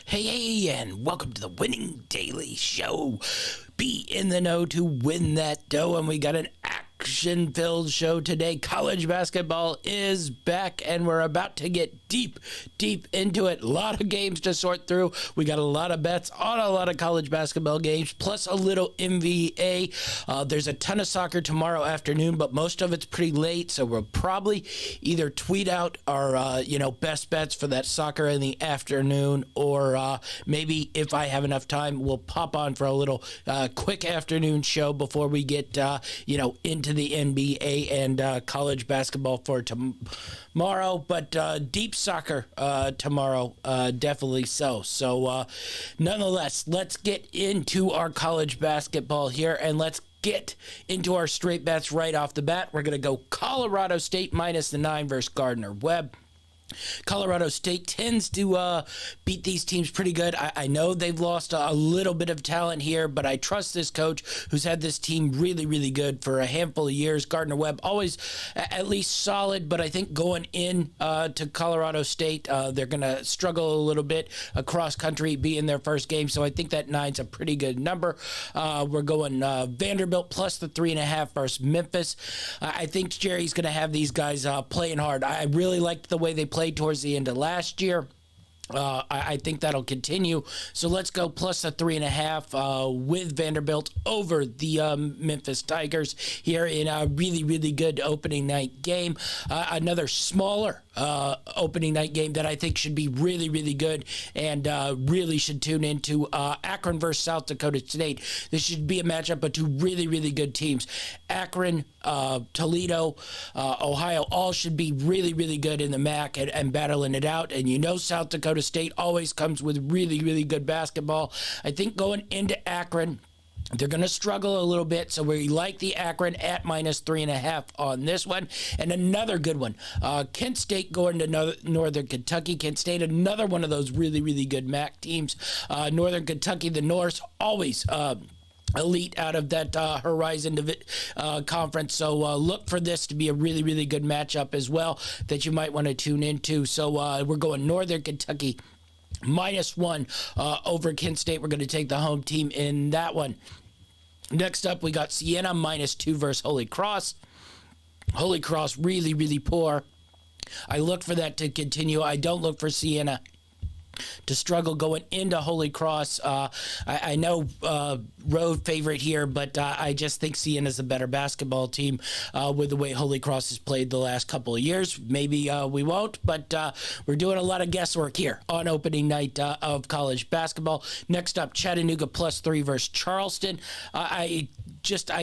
Hey, and welcome to the Winning Daily Show. Be in the know to win that dough, and we got an action-filled show today. College basketball is back, and we're about to get deep into it. A lot of games to sort through. We got a lot of bets on a lot of college basketball games, plus a little NBA. There's a ton of soccer tomorrow afternoon, but most of it's pretty late, so we'll probably either tweet out our best bets for that soccer in the afternoon, or maybe if I have enough time, we'll pop on for a little quick afternoon show before we get into the NBA and college basketball for tomorrow. But deep soccer tomorrow, definitely so. So nonetheless, let's get into our college basketball here, and let's get into our straight bets right off the bat. We're going to go Colorado State minus the 9 versus Gardner-Webb. Colorado State tends to beat these teams pretty good. I know they've lost a little bit of talent here, but I trust this coach who's had this team really good for a handful of years. Gardner-Webb always at least solid, but I think going in to Colorado State, they're going to struggle a little bit across country being their first game, so I think that 9's a pretty good number. We're going Vanderbilt plus the 3.5 versus Memphis. I think Jerry's going to have these guys playing hard. I really liked the way they played towards the end of last year. I think that'll continue. So let's go plus a 3.5 with Vanderbilt over the Memphis Tigers here in a really good opening night game. Another smaller opening night game that I think should be really good and really should tune into. Akron versus South Dakota State. This should be a matchup of two really good teams. Akron, Toledo, Ohio, all should be really good in the MAC and battling it out. And South Dakota State always comes with really good basketball. I think going into Akron, they're going to struggle a little bit, so we like the Akron at minus 3.5 on this one. And another good one, Kent State going to Northern Kentucky. Kent State, another one of those really good MAC teams. Northern Kentucky, the Norse, always elite out of that Horizon conference. So look for this to be a really good matchup as well that you might want to tune into. So we're going Northern Kentucky -1 over Kent State. We're going to take the home team in that one. Next up, we got Siena -2 versus Holy Cross. Holy Cross really poor. I look for that to continue. I don't look for Siena to struggle going into Holy Cross. I know road favorite here, but I just think Siena's a better basketball team with the way Holy Cross has played the last couple of years. Maybe we won't, but we're doing a lot of guesswork here on opening night of college basketball. Next up, Chattanooga +3 versus Charleston. I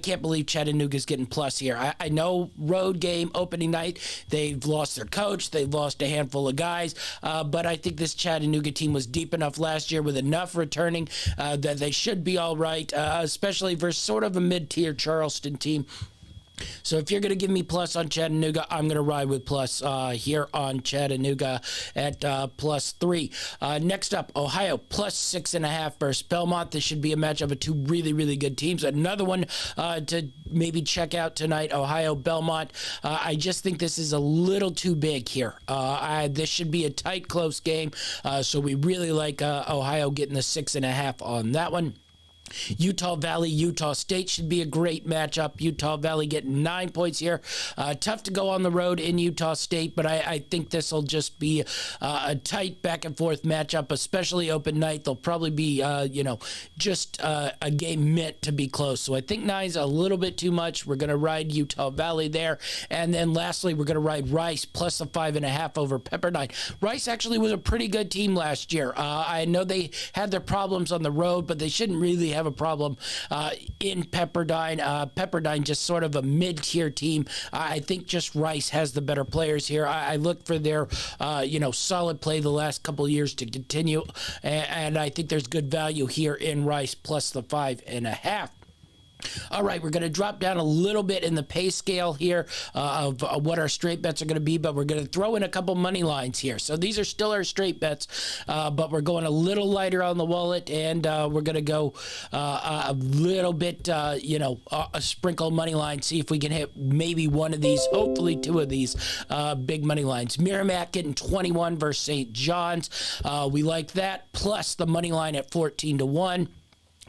can't believe Chattanooga's getting plus here. I know road game, opening night, they've lost their coach, they've lost a handful of guys, but I think this Chattanooga team was deep enough last year with enough returning that they should be all right, especially versus sort of a mid-tier Charleston team. So if you're going to give me plus on Chattanooga, I'm going to ride with plus here on Chattanooga at +3. Next up, Ohio +6.5 versus Belmont. This should be a matchup of two really good teams. Another one to maybe check out tonight, Ohio Belmont. I just think this is a little too big here. This should be a tight, close game. So we really like Ohio getting the 6.5 on that one. Utah Valley, Utah State should be a great matchup. Utah Valley getting 9 points here. Tough to go on the road in Utah State, but I think this will just be a tight back and forth matchup, especially open night. They'll probably be, just a game meant to be close. So I think 9's a little bit too much. We're going to ride Utah Valley there. And then lastly, we're going to ride Rice plus a 5.5 over Pepperdine. Rice actually was a pretty good team last year. I know they had their problems on the road, but they shouldn't really have a problem in Pepperdine. Pepperdine just sort of a mid-tier team. I think just Rice has the better players here. I look for their solid play the last couple of years to continue, and I think there's good value here in Rice plus the 5.5. All right, we're going to drop down a little bit in the pay scale here of what our straight bets are going to be, but we're going to throw in a couple money lines here. So these are still our straight bets, but we're going a little lighter on the wallet, and we're going to go a little bit, a sprinkle money line, see if we can hit maybe one of these, hopefully two of these big money lines. Merrimack getting 21 versus St. John's. We like that, plus the money line at 14-1.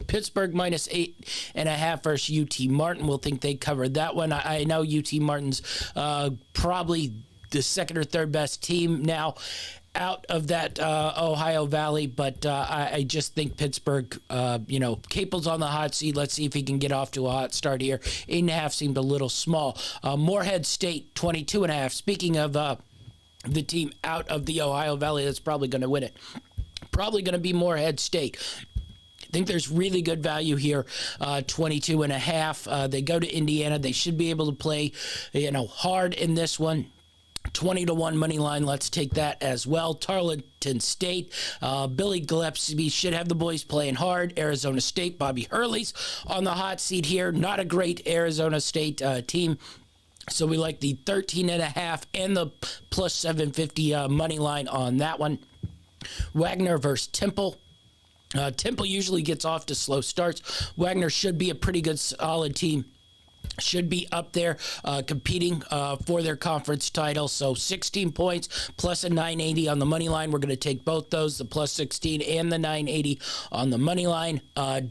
Pittsburgh minus 8.5 versus UT Martin. We'll think they covered that one. I know UT Martin's probably the second or third best team now out of that Ohio Valley, but I just think Pittsburgh, Capel's on the hot seat. Let's see if he can get off to a hot start here. 8.5 seemed a little small. Morehead State 22.5. Speaking of the team out of the Ohio Valley that's probably going to win it, probably going to be Morehead State. I think there's really good value here, 22.5. They go to Indiana. They should be able to play, hard in this one. 20-1 money line. Let's take that as well. Tarleton State. Billy Gillespie should have the boys playing hard. Arizona State. Bobby Hurley's on the hot seat here. Not a great Arizona State team. So we like the 13.5 and the plus 750 money line on that one. Wagner versus Temple. Temple usually gets off to slow starts. Wagner should be a pretty good, solid team. Should be up there competing for their conference title. So 16 points plus a 980 on the money line. We're going to take both those, the plus 16 and the 980 on the money line.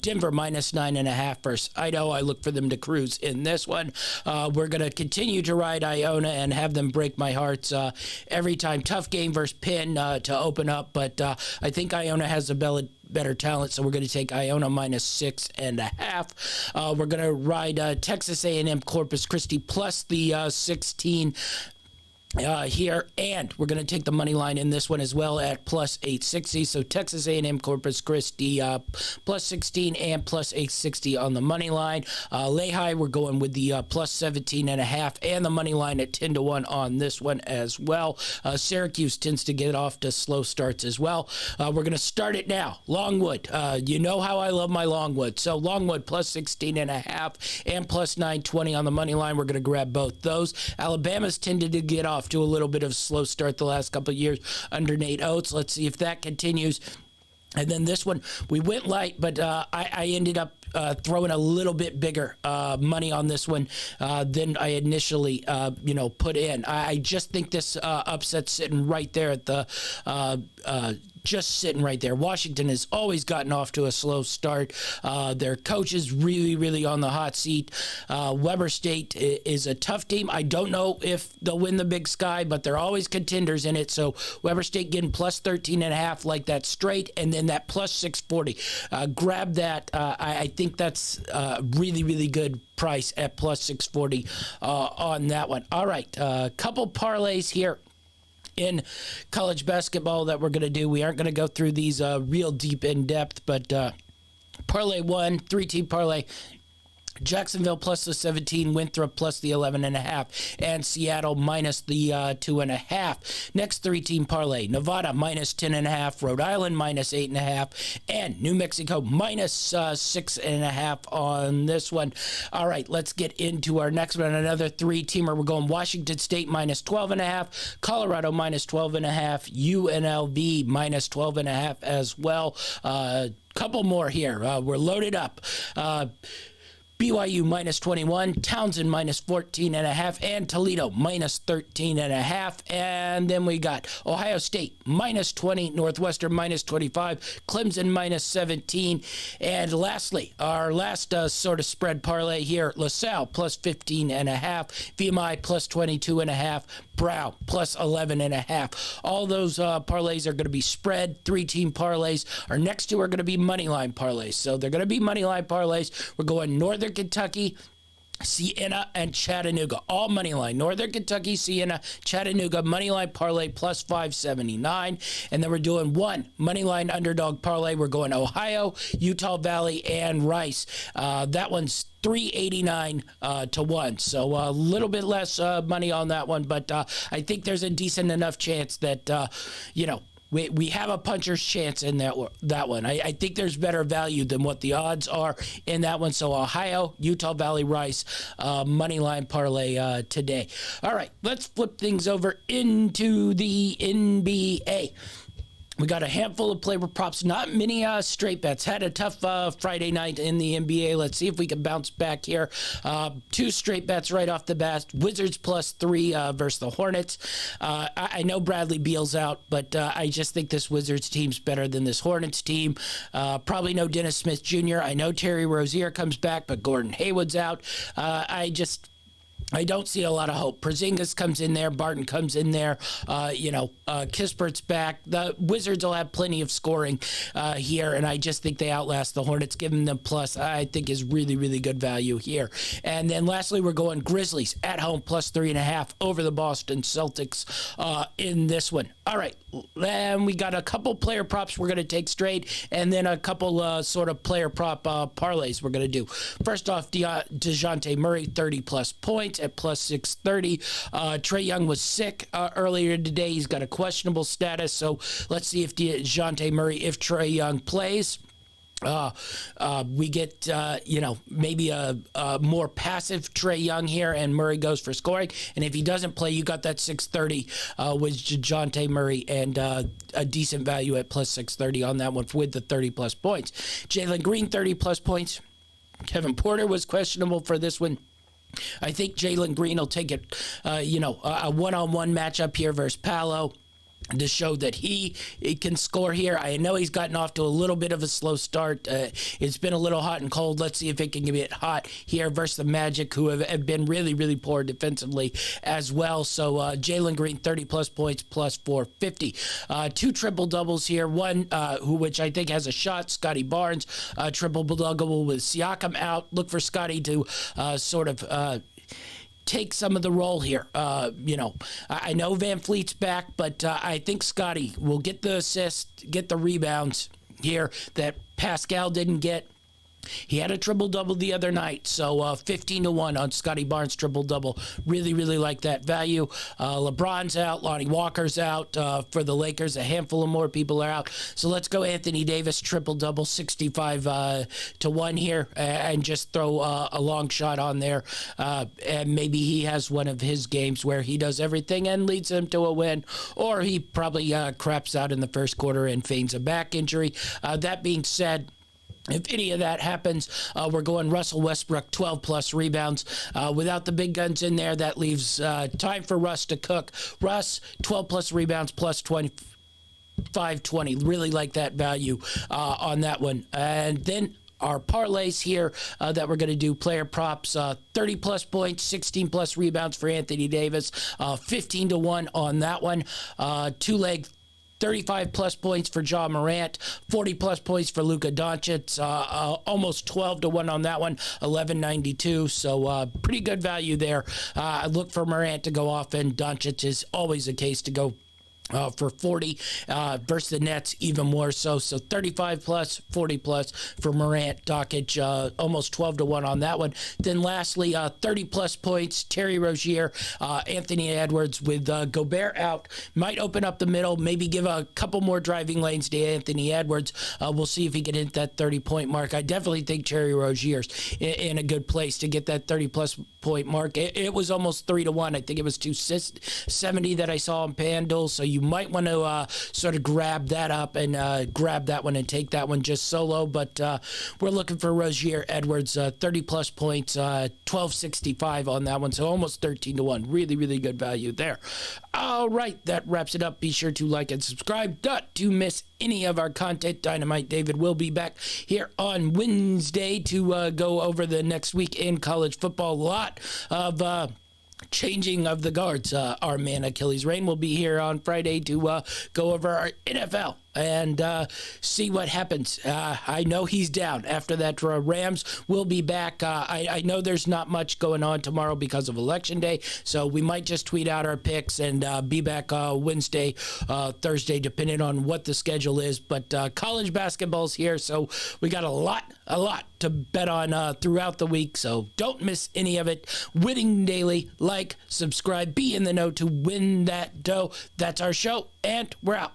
Denver minus 9.5 versus Idaho. I look for them to cruise in this one. We're going to continue to ride Iona and have them break my hearts every time. Tough game versus Penn to open up, but I think Iona has a better talent, so we're going to take Iona minus 6.5. We're going to ride Texas A&M Corpus Christi plus the 16 here, and we're going to take the money line in this one as well at plus 860. So Texas A&M Corpus Christi plus 16 and plus 860 on the money line. Lehigh, we're going with the plus 17.5 and the money line at 10-1 on this one as well. Syracuse tends to get off to slow starts as well. We're going to start it now. Longwood, you know how I love my Longwood. So Longwood plus 16.5 and plus 920 on the money line. We're going to grab both those. Alabama's tended to get off to a little bit of a slow start the last couple of years under Nate Oates. Let's see if that continues. And then this one, we went light, but I ended up throwing a little bit bigger money on this one than I initially, put in. I just think this upset's sitting right there at the just sitting right there. Washington has always gotten off to a slow start. Their coach is really, really on the hot seat. Weber State is a tough team. I don't know if they'll win the Big Sky, but they're always contenders in it. So Weber State getting plus 13.5 like that straight, and then that plus 640. Grab that. I think that's really, really good price at plus 640 on that one. All right, a couple parlays here in college basketball that we're going to do. We aren't going to go through these real deep in depth, but parlay one, 3-team parlay. Jacksonville plus the 17, Winthrop plus the 11.5, and Seattle minus the 2.5. Next 3-team parlay: Nevada minus 10.5, Rhode Island minus 8.5, and New Mexico minus 6.5 on this one. All right, let's get into our next one. Another 3-teamer. We're going Washington State minus 12.5, Colorado minus 12.5, UNLV minus 12.5 as well. Couple more here. We're loaded up. BYU minus 21, Townsend minus 14.5, and Toledo minus 13.5. And then we got Ohio State minus 20, Northwestern minus 25, Clemson minus 17. And lastly, our last sort of spread parlay here: LaSalle plus 15.5, VMI plus 22.5, Brown plus 11.5. All those parlays are going to be spread 3-team parlays. Our next two are going to be money line parlays. So they're going to be money line parlays. We're going Northern Kentucky, Siena, and Chattanooga. All money line. Northern Kentucky, Siena, Chattanooga, money line parlay plus 579. And then we're doing one money line underdog parlay. We're going Ohio, Utah Valley, and Rice. That one's 389 to 1. So a little bit less money on that one, but I think there's a decent enough chance that, we have a puncher's chance in that one. I think there's better value than what the odds are in that one. So Ohio, Utah Valley Rice, money line parlay today. All right, let's flip things over into the NBA. We got a handful of player props, not many straight bets. Had a tough Friday night in the NBA. Let's see if we can bounce back here. 2 straight bets right off the bat. Wizards +3 versus the Hornets. I know Bradley Beal's out, but I just think this Wizards team's better than this Hornets team. Probably no Dennis Smith Jr. I know Terry Rozier comes back, but Gordon Hayward's out. I don't see a lot of hope. Porzingis comes in there. Barton comes in there. Kispert's back. The Wizards will have plenty of scoring here, and I just think they outlast the Hornets. Giving them plus, I think, is really, really good value here. And then lastly, we're going Grizzlies at home +3.5 over the Boston Celtics in this one. All right, then we got a couple player props we're going to take straight, and then a couple sort of player prop parlays we're going to do. First off, DeJounte Murray, 30+ points at +630. Trae Young was sick earlier today. He's got a questionable status, so let's see if DeJounte Murray, if Trae Young plays. We get, maybe a more passive Trae Young here, and Murray goes for scoring. And if he doesn't play, you got that 630 with DeJounte Murray, and a decent value at +630 on that one with the 30+ points. Jalen Green, 30+ points. Kevin Porter was questionable for this one. I think Jalen Green will take it, a one-on-one matchup here versus Paolo to show that he can score here. I know he's gotten off to a little bit of a slow start. It's been a little hot and cold. Let's see if it can get hot here versus the Magic, who have been really, really poor defensively as well. So Jalen Green, 30+ points, +450. 2 triple-doubles here. One, which I think has a shot, Scotty Barnes, triple-double with Siakam out. Look for Scotty to take some of the role here. I know Van Fleet's back, but I think Scotty will get the assist, get the rebounds here that Pascal didn't get. He had a triple-double the other night, so 15-1 on Scotty Barnes triple-double. Really, really like that value. LeBron's out. Lonnie Walker's out for the Lakers. A handful of more people are out. So let's go Anthony Davis triple-double, 65-1 here, and just throw a long shot on there. And maybe he has one of his games where he does everything and leads them to a win, or he probably craps out in the first quarter and feigns a back injury. That being said, if any of that happens, we're going Russell Westbrook, 12+ rebounds. Without the big guns in there, that leaves time for Russ to cook. Russ, 12+ rebounds, +520. Really like that value on that one. And then our parlays here that we're going to do, player props, 30+ points, 16+ rebounds for Anthony Davis, 15-1 on that one. 2-leg, 35+ points for Ja Morant, 40+ points for Luka Doncic, almost 12-1 on that one, 11.92. So pretty good value there. I look for Morant to go off, and Doncic is always a case to go for 40 versus the Nets, even more so. So 35+, 40+ for Morant, Doncic, almost 12-1 on that one. Then lastly, 30+ points, Terry Rozier, Anthony Edwards with Gobert out. Might open up the middle, maybe give a couple more driving lanes to Anthony Edwards. We'll see if he can hit that 30-point mark. I definitely think Terry Rozier's in a good place to get that 30+ point mark. It was almost 3-1. I think it was 270 that I saw on FanDuel. So you might want to sort of grab that up and grab that one and take that one just solo. But we're looking for Rozier Edwards, 30+ points, 12.65 on that one. So almost 13-1. Really, really good value there. All right, that wraps it up. Be sure to like and subscribe not to miss any of our content. Dynamite David will be back here on Wednesday to go over the next week in college football. A lot of changing of the guards. Our man Achilles Rain will be here on Friday to go over our NFL and see what happens. I know he's down after that. Rams will be back. I know there's not much going on tomorrow because of Election Day, so we might just tweet out our picks and be back Wednesday, Thursday, depending on what the schedule is. But college basketball's here, so we got a lot to bet on throughout the week, so don't miss any of it. Winning Daily, like, subscribe, be in the know to win that dough. That's our show, and we're out.